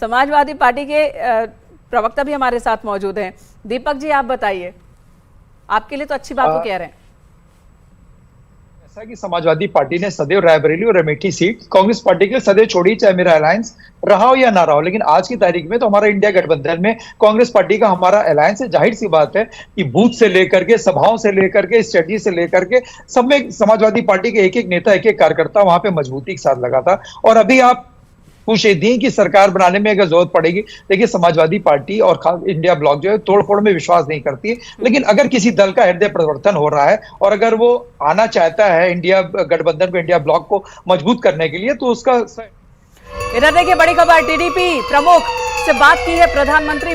Samajwadi party के प्रवक्ता भी हमारे साथ मौजूद हैं। दीपक जी, आप बताइए, आपके लिए तो अच्छी बात वो कह रहे हैं। ऐसा कि समाजवादी पार्टी ने सदैव रायबरेली और अमेठी सीट कांग्रेस पार्टी के लिए सदैव छोड़ी, चाहे मेरा अलायंस रहा हो या ना रहा हो। लेकिन आज की तारीख में तो हमारा इंडिया गठबंधन में कांग्रेस पार्टी का हमारा अलायंस है। जाहिर सी बात है कि बूथ से लेकर के, सभाओं से लेकर के, स्ट्रेटजी से लेकर के सब में समाजवादी पार्टी के एक एक नेता, एक एक कार्यकर्ता वहां पे मजबूती के साथ लगा था। और अभी आप पूछ रही थी कि सरकार बनाने में अगर जरूरत पड़ेगी, देखिए समाजवादी पार्टी और इंडिया ब्लॉक जो है तोड़फोड़ में विश्वास नहीं करती है। लेकिन अगर किसी दल का हृदय परिवर्तन हो रहा है और अगर वो आना चाहता है इंडिया गठबंधन को, इंडिया ब्लॉक को मजबूत करने के लिए, तो उसका इधर देखिए बड़ी खबर, टीडीपी प्रमुख से बात की है प्रधानमंत्री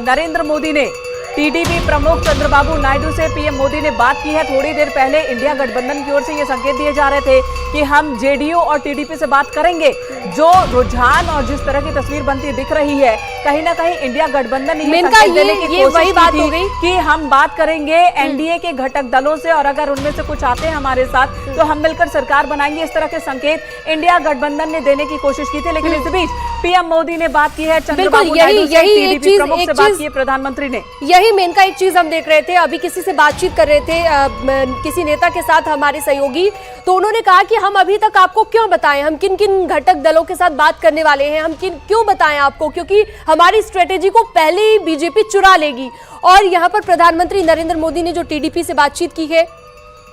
नरेंद्र मोदी ने। टीडीपी प्रमुख चंद्रबाबू नायडू से पीएम मोदी ने बात की है। थोड़ी देर पहले इंडिया गठबंधन की ओर से ये संकेत दिए जा रहे थे कि हम जेडीयू और टीडीपी से बात करेंगे। जो रुझान और जिस तरह की तस्वीर बनती दिख रही है, कहीं ना कहीं इंडिया गठबंधन ये वही बात हो गई कि हम बात करेंगे एनडीए के घटक दलों से और अगर उनमें से कुछ आते हैं हमारे साथ तो हम मिलकर सरकार बनाएंगे। इस तरह के संकेत इंडिया गठबंधन ने देने की कोशिश की थी। लेकिन इस बीच पीएम मोदी ने बात की है, चंद्रबाबू नायडू से, टीडीपी प्रमुख से बात की है प्रधानमंत्री ने। यही मेन का एक चीज हम देख रहे थे, अभी किसी से बातचीत कर रहे थे किसी नेता के साथ, हमारे सहयोगी, तो उन्होंने कहा कि हम अभी तक आपको क्यों बताएं, हम किन किन घटक दलों के साथ बात करने वाले हैं, हम क्यों बताएं आपको, क्योंकि हमारी स्ट्रेटेजी को पहले ही बीजेपी चुरा लेगी। और यहाँ पर प्रधानमंत्री नरेंद्र मोदी ने जो टीडीपी से बातचीत की है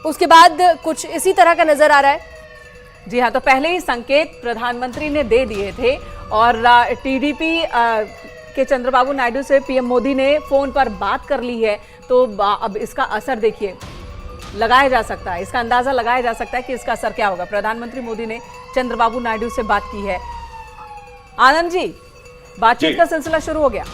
उसके बाद कुछ इसी तरह का नजर आ रहा है। जी हाँ, तो पहले ही संकेत प्रधानमंत्री ने दे दिए थे और टीडीपी के चंद्रबाबू नायडू से पीएम मोदी ने फोन पर बात कर ली है। तो अब इसका असर देखिए लगाया जा सकता है, इसका अंदाजा लगाया जा सकता है कि इसका असर क्या होगा। प्रधानमंत्री मोदी ने चंद्रबाबू नायडू से बात की है। आनंद जी, बातचीत का सिलसिला शुरू हो गया।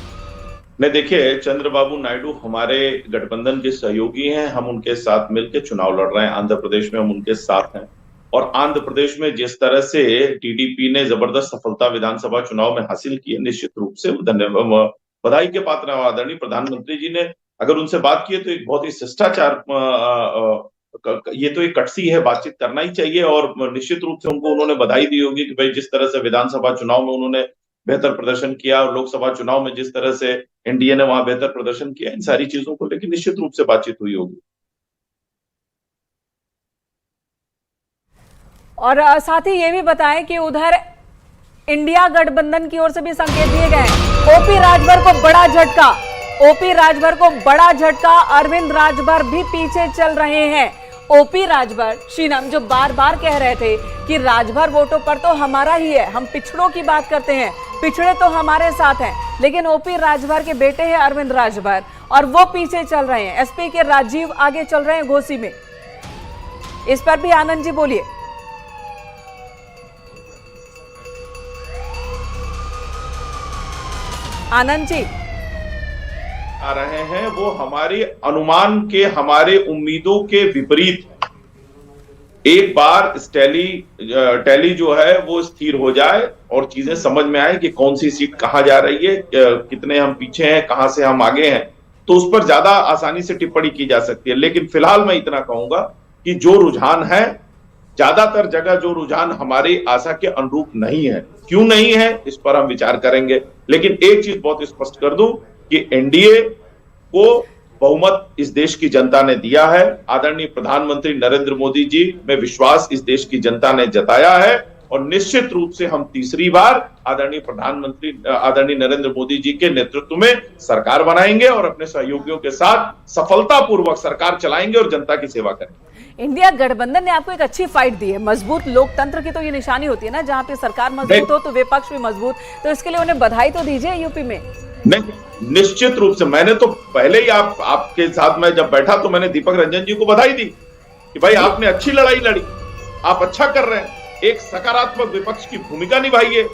नहीं, देखिए, चंद्रबाबू नायडू हमारे गठबंधन के सहयोगी हैं, हम उनके साथ मिलकर चुनाव लड़ रहे हैं। आंध्र प्रदेश में हम उनके साथ हैं और आंध्र प्रदेश में जिस तरह से टीडीपी ने जबरदस्त सफलता विधानसभा चुनाव में हासिल की है, निश्चित रूप से धन्यवाद, बधाई के पात्र हैं। आदरणीय प्रधानमंत्री जी ने अगर उनसे बात की है तो एक बहुत ही शिष्टाचार, ये तो एक कटसी है, बातचीत करना ही चाहिए। और निश्चित रूप से उनको उन्होंने बधाई दी होगी कि भाई जिस तरह से विधानसभा चुनाव में उन्होंने बेहतर प्रदर्शन किया और लोकसभा चुनाव में जिस तरह से एनडीए ने वहां बेहतर प्रदर्शन किया, इन सारी चीजों को लेकर निश्चित रूप से बातचीत हुई होगी। और साथ ही ये भी बताएं कि उधर इंडिया गठबंधन की ओर से भी संकेत दिए गए। ओपी राजभर को बड़ा झटका, ओपी राजभर को बड़ा झटका, अरविंद राजभर भी पीछे चल रहे हैं। ओपी राजभर, शीनम जो बार बार कह रहे थे कि राजभर वोटों पर तो हमारा ही है, हम पिछड़ों की बात करते हैं, पिछड़े तो हमारे साथ हैं, लेकिन ओपी राजभर के बेटे हैं अरविंद राजभर और वो पीछे चल रहे हैं। एसपी के राजीव आगे चल रहे हैं घोसी में। इस पर भी आनंद जी बोलिए। आनंद जी, आ रहे हैं वो हमारे अनुमान के, हमारे उम्मीदों के विपरीत। एक बार टैली जो है वो स्थिर हो जाए और चीजें समझ में आए कि कौन सी सीट कहां जा रही है, कितने हम पीछे हैं, कहां से हम आगे हैं, तो उस पर ज्यादा आसानी से टिप्पणी की जा सकती है। लेकिन फिलहाल मैं इतना कहूंगा कि जो रुझान है, ज्यादातर जगह जो रुझान हमारी आशा के अनुरूप नहीं है। क्यों नहीं है, इस पर हम विचार करेंगे। लेकिन एक चीज बहुत स्पष्ट कर दूं कि एनडीए को बहुमत इस देश की जनता ने दिया है। आदरणीय प्रधानमंत्री नरेंद्र मोदी जी में विश्वास इस देश की जनता ने जताया है और निश्चित रूप से हम तीसरी बार आदरणीय नरेंद्र मोदी जी के नेतृत्व में सरकार बनाएंगे और अपने सहयोगियों के साथ सफलतापूर्वक सरकार चलाएंगे और जनता की सेवा करेंगे। इंडिया गठबंधन ने आपको एक अच्छी फाइट दी है। मजबूत लोकतंत्र की तो ये निशानी होती है ना, जहां पे सरकार मजबूत हो तो विपक्ष भी मजबूत, तो इसके लिए उन्हें बधाई तो दीजिए यूपी में। नहीं, निश्चित रूप से मैंने तो पहले ही आपके साथ में जब बैठा तो मैंने दीपक रंजन जी को बधाई दी कि भाई आपने अच्छी लड़ाई लड़ी, आप अच्छा कर रहे हैं, एक सकारात्मक विपक्ष की भूमिका निभाई है।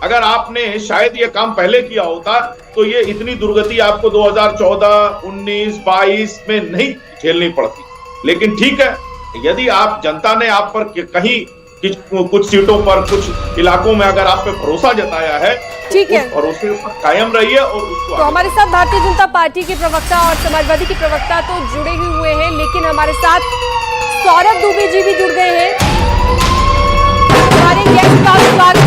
अगर आपने शायद ये काम पहले किया होता तो ये इतनी दुर्गति आपको 2014, 19, 22 में नहीं झेलनी पड़ती। लेकिन ठीक है, यदि आप जनता ने आप पर कहीं कुछ सीटों पर, कुछ इलाकों में अगर आप पे भरोसा जताया है, ठीक है, भरोसे पर कायम रहिए और उसको। तो हमारे साथ भारतीय जनता पार्टी के प्रवक्ता और समाजवादी के प्रवक्ता तो जुड़े ही हुए हैं, लेकिन हमारे साथ सौरभ दुबे जी भी जुड़ गए हैं। हमारे गेस्ट का स्वागत।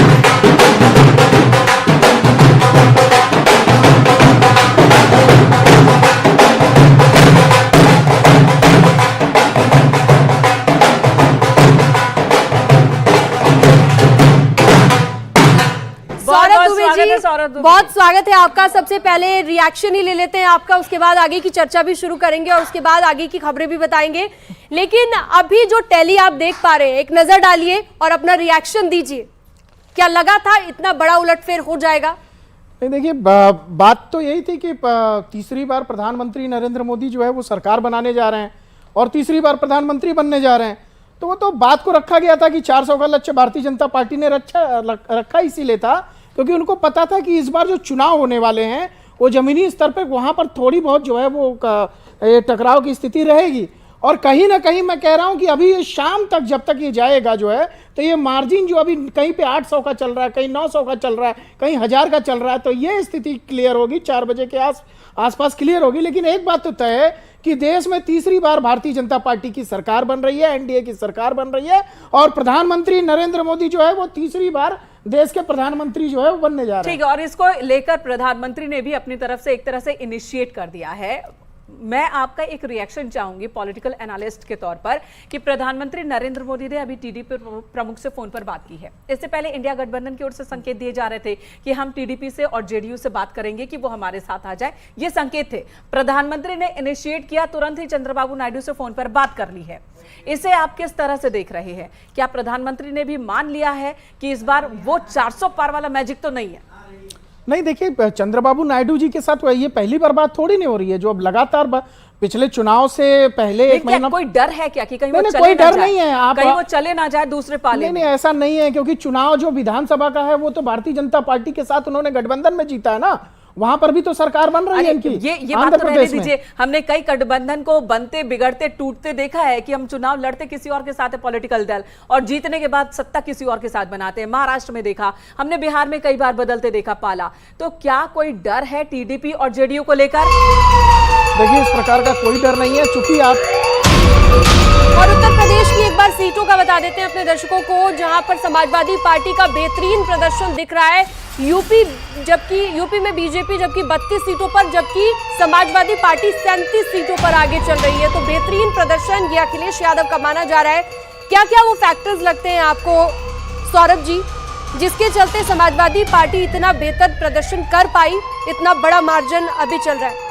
स्वागत दुबे स्वागत जी, है सौरभ दुबे। बहुत स्वागत है आपका। सबसे पहले रिएक्शन ही ले लेते हैं आपका, उसके बाद आगे की चर्चा भी शुरू करेंगे और उसके बाद आगे की खबरें भी बताएंगे। लेकिन अभी जो टैली आप देख पा रहे हैं, एक नजर डालिए और अपना रिएक्शन दीजिए। क्या लगा था इतना बड़ा उलटफेर हो जाएगा? नहीं, देखिए बात तो यही थी कि तीसरी बार प्रधानमंत्री नरेंद्र मोदी जो है वो सरकार बनाने जा रहे हैं और तीसरी बार प्रधानमंत्री बनने जा रहे हैं। तो वो तो बात को रखा गया था कि 400 का लक्ष्य भारतीय जनता पार्टी ने रखा इसीलिए था क्योंकि उनको पता था कि इस बार जो चुनाव होने वाले हैं वो जमीनी स्तर पर वहाँ पर थोड़ी बहुत जो है वो टकराव की स्थिति रहेगी। और कहीं ना कहीं मैं कह रहा हूं कि अभी ये शाम तक जब तक ये जाएगा जो है तो ये मार्जिन जो अभी कहीं पे 800 का चल रहा है, कहीं 900 का चल रहा है, कहीं 1000 का चल रहा है, तो ये स्थिति क्लियर होगी 4 बजे के आसपास क्लियर होगी। लेकिन एक बात तो तय है कि देश में तीसरी बार भारतीय जनता पार्टी की सरकार बन रही है, एनडीए की सरकार बन रही है और प्रधानमंत्री नरेंद्र मोदी जो है वो तीसरी बार देश के प्रधानमंत्री जो है वो बनने जा रहे हैं। ठीक है, और इसको लेकर प्रधानमंत्री ने भी अपनी तरफ से एक तरह से इनिशिएट कर दिया है। मैं आपका एक रिएक्शन चाहूंगी पॉलिटिकल एनालिस्ट के तौर पर कि प्रधानमंत्री नरेंद्र मोदी ने अभी टीडीपी प्रमुख से फोन पर बात की है। इससे पहले इंडिया गठबंधन की ओर से संकेत दिए जा रहे थे कि हम टीडीपी से और जेडीयू से बात करेंगे कि वो हमारे साथ आ जाए, ये संकेत थे। प्रधानमंत्री ने इनिशिएट किया, तुरंत ही चंद्रबाबू नायडू से फोन पर बात कर ली है। इसे आप किस तरह से देख रहे हैं? क्या प्रधानमंत्री ने भी मान लिया है कि इस बार वो 400 पार वाला मैजिक तो नहीं है? नहीं, देखिए चंद्रबाबू नायडू जी के साथ ये पहली बार बात थोड़ी नहीं हो रही है। जो अब लगातार पिछले चुनाव से पहले एक महीना कोई डर है क्या कि कहीं वो चले कोई ना डर जाए? नहीं है। आप कहीं वो चले ना जाए दूसरे पाले में? नहीं, ऐसा नहीं है क्योंकि चुनाव जो विधानसभा का है वो तो भारतीय जनता पार्टी के साथ उन्होंने गठबंधन में जीता है ना, वहां पर भी तो सरकार बन रही है इनकी। ये बात तो रहने दीजिए, हमने कई गठबंधन को बनते बिगड़ते टूटते देखा है कि हम चुनाव लड़ते किसी और के साथ है पॉलिटिकल दल और जीतने के बाद सत्ता किसी और के साथ बनाते हैं। महाराष्ट्र में देखा हमने, बिहार में कई बार बदलते देखा पाला। तो क्या कोई डर है टीडीपी और जेडीयू को लेकर? देखिए, इस प्रकार का कोई डर नहीं है चूंकि आप और उत्तर प्रदेश की एक बार सीटों का बता देते हैं अपने दर्शकों को, जहां पर समाजवादी पार्टी का बेहतरीन प्रदर्शन दिख रहा है। यूपी में बीजेपी जबकि 32 सीटों पर, जबकि समाजवादी पार्टी 37 सीटों पर आगे चल रही है। तो बेहतरीन प्रदर्शन ये अखिलेश यादव का माना जा रहा है। क्या क्या वो फैक्टर्स लगते हैं आपको सौरभ जी, जिसके चलते समाजवादी पार्टी इतना बेहतर प्रदर्शन कर पाई, इतना बड़ा मार्जिन अभी चल रहा है?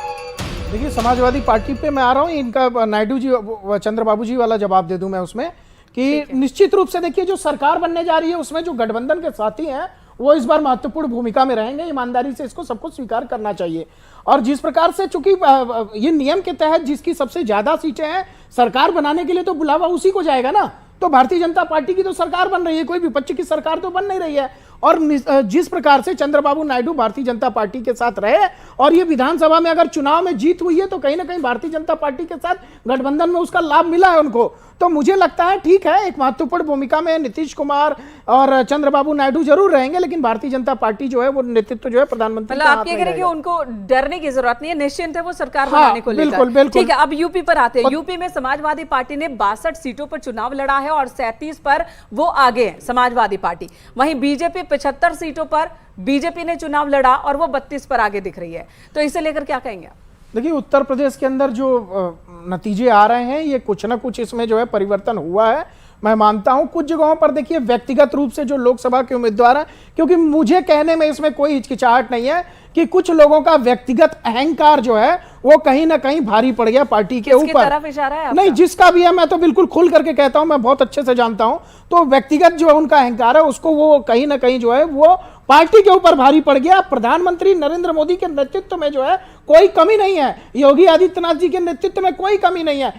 देखिए, समाजवादी पार्टी पे मैं आ रहा हूँ, इनका नायडू जी चंद्रबाबू जी वाला जवाब दे दूं मैं उसमें कि निश्चित रूप से देखिए जो सरकार बनने जा रही है उसमें जो गठबंधन के साथी हैं वो इस बार महत्वपूर्ण भूमिका में रहेंगे। ईमानदारी से इसको सबको स्वीकार करना चाहिए। और जिस प्रकार से चूंकि ये नियम के तहत जिसकी सबसे ज्यादा सीटें हैं सरकार बनाने के लिए तो बुलावा उसी को जाएगा ना। तो भारतीय जनता पार्टी की तो सरकार बन रही है, कोई विपक्ष की सरकार तो बन नहीं रही है। और जिस प्रकार से चंद्रबाबू नायडू भारतीय जनता पार्टी के साथ रहे और ये विधानसभा में अगर चुनाव में जीत हुई है तो कहीं ना कहीं भारतीय जनता पार्टी के साथ गठबंधन में उसका लाभ मिला है उनको। तो मुझे लगता है ठीक है, एक महत्वपूर्ण भूमिका में नीतीश कुमार और चंद्रबाबू नायडू जरूर रहेंगे, लेकिन भारतीय जनता पार्टी जो है वो नेतृत्व जो है प्रधानमंत्री मतलब आप ये कह रहे हैं कि उनको डरने की जरूरत नहीं है, निश्चिंत है वो सरकार बनाने को लेकर। बिल्कुल बिल्कुल। ठीक है, अब यूपी पर आते हैं। यूपी में समाजवादी पार्टी ने 62 सीटों पर चुनाव लड़ा है और 37 पर वो आगे है समाजवादी पार्टी। वहीं बीजेपी 75 सीटों पर बीजेपी ने चुनाव लड़ा और वो 32 पर आगे दिख रही है। तो इसे लेकर क्या कहेंगे आप? देखिए, उत्तर प्रदेश के अंदर जो नतीजे आ रहे हैं ये कुछ ना कुछ इसमें जो है परिवर्तन हुआ है। मैं मानता हूं कुछ जगहों पर देखिए व्यक्तिगत रूप से जो लोकसभा के उम्मीदवार हैं, क्योंकि मुझे कहने में इसमें कोई हिचकिचाहट नहीं है कि कुछ लोगों का व्यक्तिगत अहंकार जो है वो कहीं ना कहीं भारी पड़ गया पार्टी के ऊपर। तरफ इशारा है नहीं, जिसका भी है मैं तो बिल्कुल खुल करके कहता हूं, मैं बहुत अच्छे से जानता हूं। तो व्यक्तिगत जो है उनका अहंकार है उसको वो कहीं ना कहीं जो है वो पार्टी के ऊपर भारी पड़ गया। प्रधानमंत्री नरेंद्र मोदी के नेतृत्व में जो है कोई कमी नहीं है, योगी आदित्यनाथ जी के नेतृत्व में कोई कमी नहीं है।